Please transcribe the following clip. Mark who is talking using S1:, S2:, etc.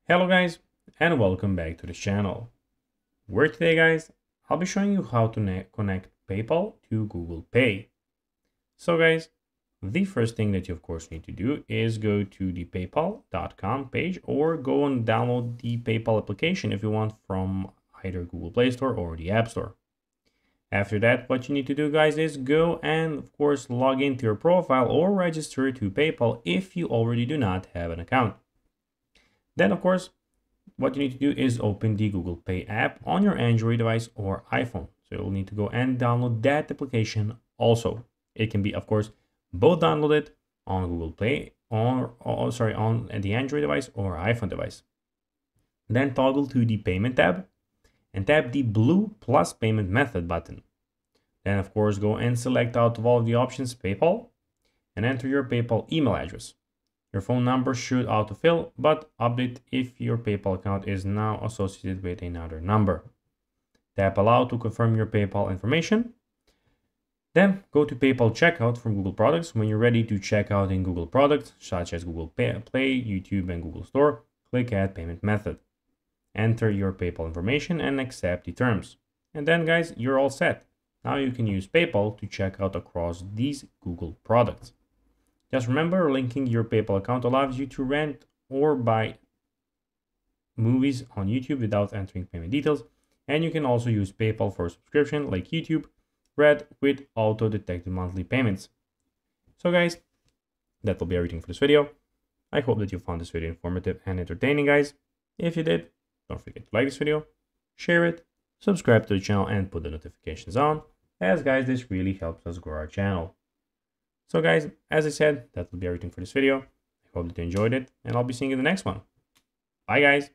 S1: Hello guys, and welcome back to the channel, where today guys, I'll be showing you how to connect PayPal to Google Pay. So guys, the first thing that you of course need to do is go to the paypal.com page or go and download the PayPal application if you want from either Google Play Store or the App Store. After that, what you need to do guys is go and of course log into your profile or register to PayPal if you already do not have an account. Then of course, what you need to do is open the Google Pay app on your Android device or iPhone. So you'll need to go and download that application also. It can be, of course, both downloaded on Google Play or on the Android device or iPhone device. Then toggle to the payment tab and tap the blue plus payment method button. Then of course go and select out of all of the options PayPal and enter your PayPal email address. Your phone number should autofill, but update if your PayPal account is now associated with another number. Tap allow to confirm your PayPal information. Then go to PayPal checkout from Google products. When you're ready to check out in Google products, such as Google Play, YouTube, and Google Store, click Add Payment Method. Enter your PayPal information and accept the terms. And then guys, you're all set. Now you can use PayPal to check out across these Google products. Just remember, linking your PayPal account allows you to rent or buy movies on YouTube without entering payment details. And you can also use PayPal for a subscription like YouTube Red with auto-detected monthly payments. So guys, that will be everything for this video. I hope that you found this video informative and entertaining, guys. If you did, don't forget to like this video, share it, subscribe to the channel, and put the notifications on, as guys, this really helps us grow our channel. So guys, as I said, that will be everything for this video. I hope that you enjoyed it, and I'll be seeing you in the next one. Bye guys.